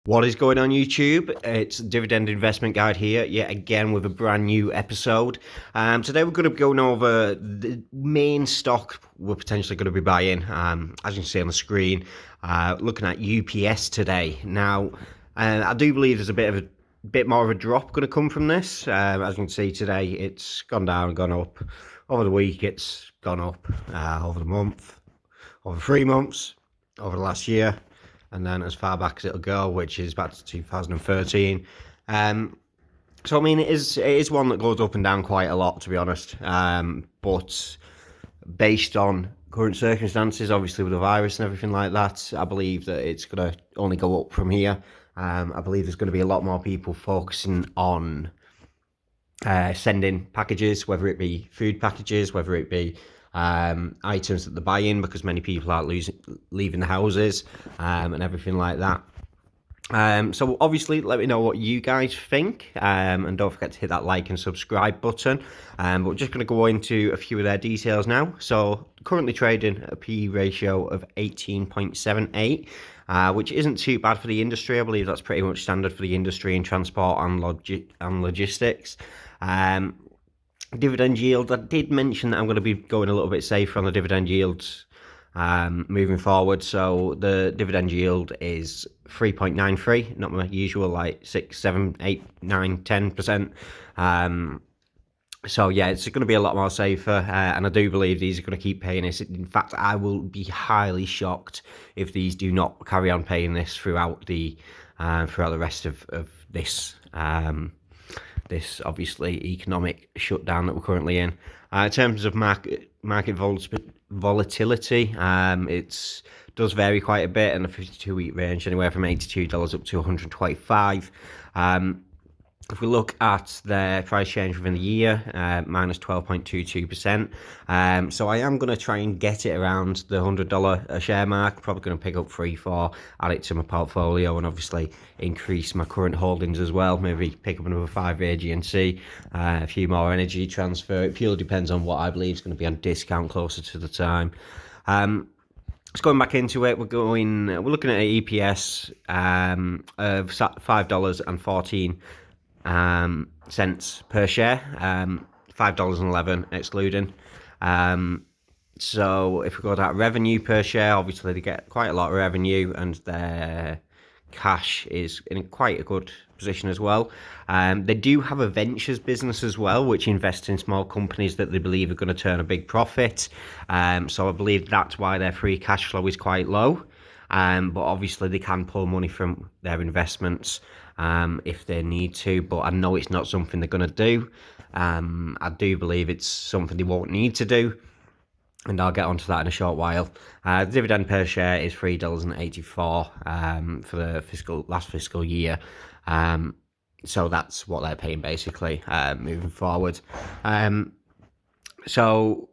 What is going on YouTube? It's Dividend Investment Guide here, yet again with a brand new episode. Today we're going to be going over the main stock we're potentially going to be buying. As you can see on the screen, looking at UPS today. Now, I do believe there's a bit more of a drop going to come from this. As you can see today, it's gone down, gone up. Over the week, it's gone up. Over the month, over 3 months, over the last year, and then as far back as it'll go, which is back to 2013. So I mean, it is one that goes up and down quite a lot, to be honest. But based on current circumstances, obviously with the virus and everything like that, I believe that it's going to only go up from here. I believe there's going to be a lot more people focusing on sending packages, whether it be food packages, whether it be items that they're buying, because many people are leaving the houses and everything like that. So obviously, let me know what you guys think, and don't forget to hit that like and subscribe button. But we're just going to go into a few of their details now. So currently trading a PE ratio of 18.78, which isn't too bad for the industry. I believe that's pretty much standard for the industry in transport and logistics. Dividend yield, I did mention that I'm going to be going a little bit safer on the dividend yields moving forward. So the dividend yield is 3.93, not my usual like 6, 7, 8, 9, 10%. So yeah, it's going to be a lot more safer, and I do believe these are going to keep paying this. In fact, I will be highly shocked if these do not carry on paying this throughout the rest of this this obviously economic shutdown that we're currently in. In terms of market volatility, it does vary quite a bit in the 52-week range, anywhere from $82 up to $125. If we look at their price change within the year, minus 12.22%. So I am going to try and get it around the $100 a share mark. Probably going to pick up 3-4, add it to my portfolio, and obviously increase my current holdings as well. Maybe pick up another 5 AG&C, a few more energy transfer. It purely depends on what I believe is going to be on discount closer to the time. Just going back into it, we're looking at an EPS of $5.14 cents per share, $5.11 excluding. So if we go to that revenue per share, obviously they get quite a lot of revenue, and their cash is in quite a good position as well. They do have a ventures business as well, which invests in small companies that they believe are going to turn a big profit. So I believe that's why their free cash flow is quite low. But obviously they can pull money from their investments if they need to, but I know it's not something they're going to do. I do believe it's something they won't need to do, and I'll get onto that in a short while. The dividend per share is $3.84 for the last fiscal year. So that's what they're paying basically moving forward. So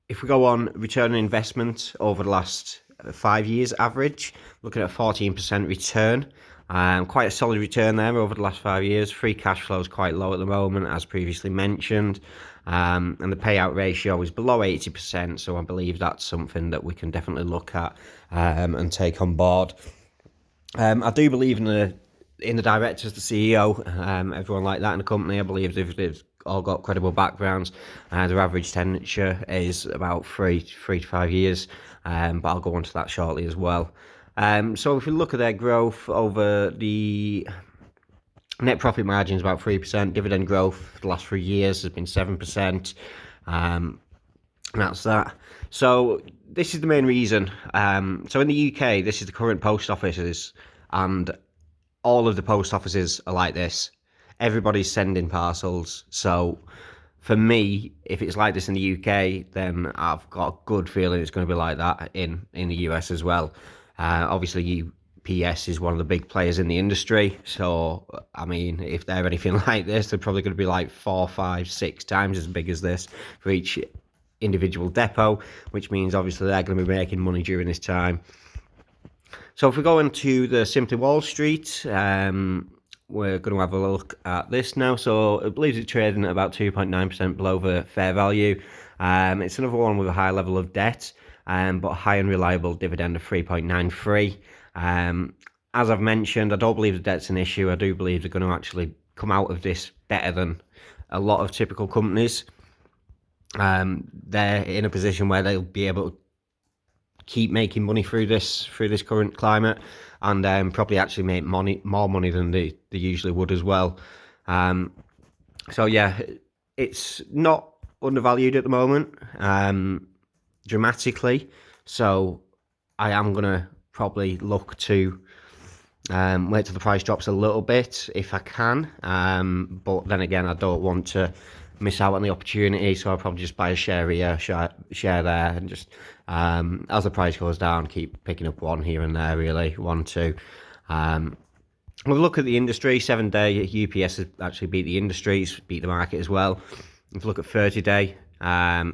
if we go on return on investment over the last 5 years average, looking at a 14% return. Quite a solid return there over the last 5 years. Free cash flow is quite low at the moment, as previously mentioned. And the payout ratio is below 80%, so I believe that's something that we can definitely look at and take on board. I do believe in the directors, the CEO, everyone like that in the company. I believe they've all got credible backgrounds. Their average tenure is about 3 to 5 years, but I'll go on to that shortly as well. So if we look at their growth over the net profit margin is about 3%. Dividend growth for the last 3 years has been 7%. And that's that. So this is the main reason. So in the UK, this is the current post offices, and all of the post offices are like this. Everybody's sending parcels. So for me, if it's like this in the UK, then I've got a good feeling it's going to be like that in the US as well. Obviously, UPS is one of the big players in the industry. So, I mean, if they're anything like this, they're probably going to be like 4, 5, 6 times as big as this for each individual depot, which means obviously they're going to be making money during this time. So if we go into the Simply Wall Street, we're going to have a look at this now. So I believe it's trading at about 2.9% below the fair value. It's another one with a high level of debt, but a high and reliable dividend of 3.93. as I've mentioned, I don't believe the debt's an issue. I do believe they're going to actually come out of this better than a lot of typical companies. They're in a position where they'll be able to keep making money through this current climate, and probably actually make more money than they usually would as well. So yeah, it's not undervalued at the moment, dramatically. So I am gonna probably look to wait till the price drops a little bit if I can. But then again, I don't want to miss out on the opportunity, so I'll probably just buy a share here, share there, and just as the price goes down, keep picking up one here and there, really, 1, 2. We'll look at the industry. 7-day UPS has actually beat the industry, it's beat the market as well. If you look at 30-day,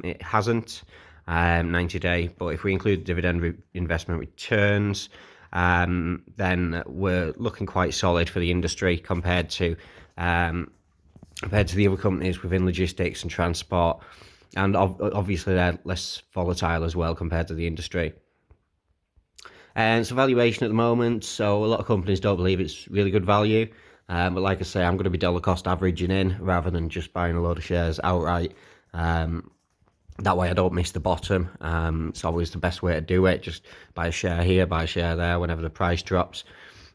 it hasn't. 90-day, but if we include dividend investment returns, then we're looking quite solid for the industry compared to the other companies within logistics and transport, and obviously they're less volatile as well compared to the industry. And so valuation at the moment, so a lot of companies don't believe it's really good value, but like I say, I'm going to be dollar cost averaging in rather than just buying a load of shares outright. That way I don't miss the bottom. It's always the best way to do it. Just buy a share here, buy a share there whenever the price drops,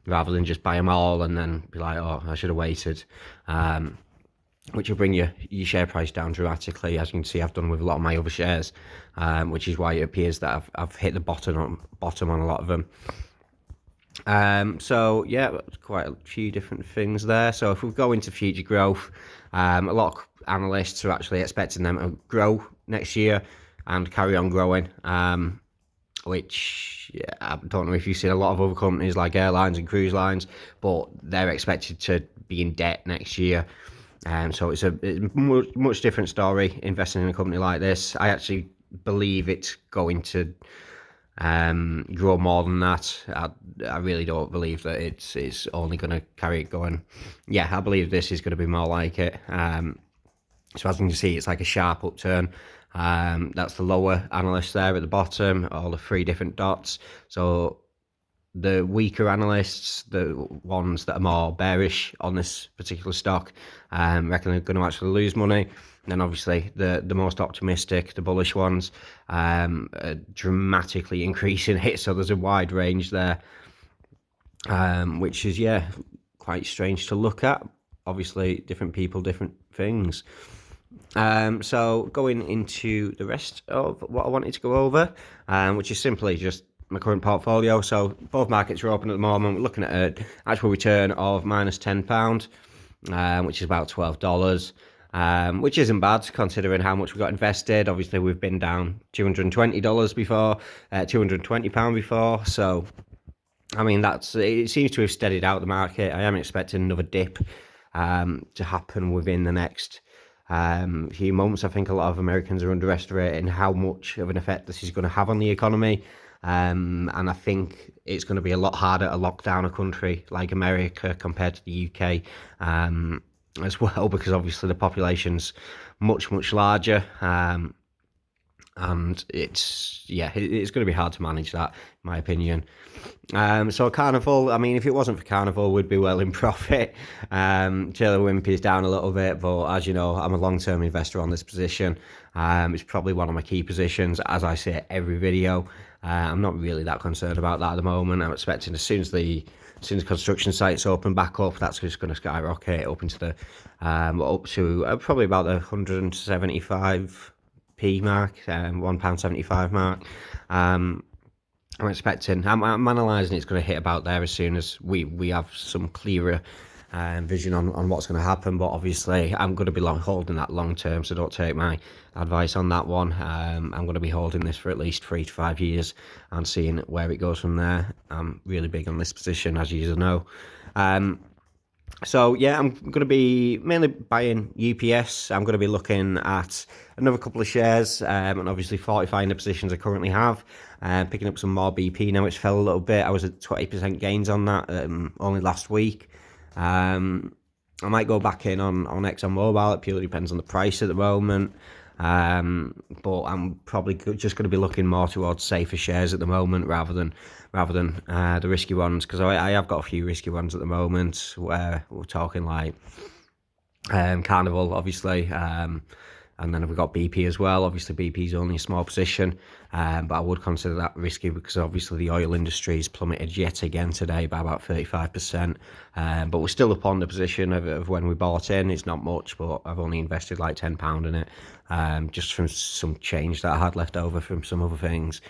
rather than just buy them all and then be like, oh, I should have waited. Which will bring your share price down dramatically, as you can see I've done with a lot of my other shares, which is why it appears that I've hit the bottom on a lot of them. So yeah, quite a few different things there. So if we go into future growth, a lot of analysts are actually expecting them to grow next year and carry on growing, which I don't know if you've seen a lot of other companies like airlines and cruise lines, but they're expected to be in debt next year. So it's a much different story investing in a company like this. I actually believe it's going to grow more than that. I really don't believe that it's only going to carry it going. Yeah, I believe this is going to be more like it. So as you can see, it's like a sharp upturn. That's the lower analysts there at the bottom, all the 3 different dots. So the weaker analysts, the ones that are more bearish on this particular stock, reckon they're going to actually lose money. And then obviously the most optimistic, the bullish ones, are dramatically increasing it. So there's a wide range there, which is, yeah, quite strange to look at. Obviously, different people, different things. So going into the rest of what I wanted to go over, which is simply just my current portfolio. So both markets are open at the moment. We're looking at an actual return of minus £10, which is about $12, which isn't bad considering how much we got invested. Obviously, we've been down $220 before, £220 before. So, I mean, it seems to have steadied out the market. I am expecting another dip to happen within the next few months. I think a lot of Americans are underestimating how much of an effect this is going to have on the economy. And I think it's going to be a lot harder to lock down a country like America compared to the UK as well, because obviously the population's much larger, and it's going to be hard to manage that, in my opinion. So Carnival, I mean, if it wasn't for Carnival, we'd be well in profit. Taylor Wimpey's down a little bit, but as you know, I'm a long-term investor on this position. It's probably one of my key positions, as I say every video. I'm not really that concerned about that at the moment. I'm expecting as soon as the construction sites open back up, that's just going to skyrocket up into the up to probably about the 175p mark, £1.75 mark. I'm expecting, I'm analysing it's going to hit about there as soon as we have some clearer vision on what's going to happen. But obviously I'm going to be holding that long term, so don't take my advice on that one. I'm going to be holding this for at least 3 to 5 years and seeing where it goes from there. I'm really big on this position, as you know. So yeah, I'm going to be mainly buying UPS. I'm going to be looking at another couple of shares, and obviously fortifying the positions I currently have. Picking up some more BP now, which fell a little bit. I was at 20% gains on that only last week. I might go back in on ExxonMobil. It purely depends on the price at the moment. But I'm probably just going to be looking more towards safer shares at the moment rather than the risky ones, because I have got a few risky ones at the moment where we're talking like Carnival, obviously, and then we've got BP as well. Obviously, BP is only a small position, but I would consider that risky because obviously the oil industry has plummeted yet again today by about 35%. But we're still up on the position of when we bought in. It's not much, but I've only invested like £10 in it, just from some change that I had left over from some other things.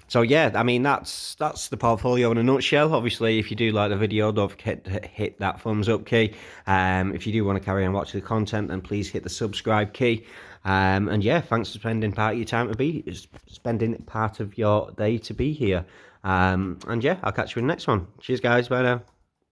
So yeah, I mean that's the portfolio in a nutshell. Obviously, if you do like the video, don't forget to hit that thumbs up key. If you do want to carry on watching the content, then please hit the subscribe key. And yeah, thanks for spending part of your time spending part of your day to be here. And yeah, I'll catch you in the next one. Cheers, guys. Bye now.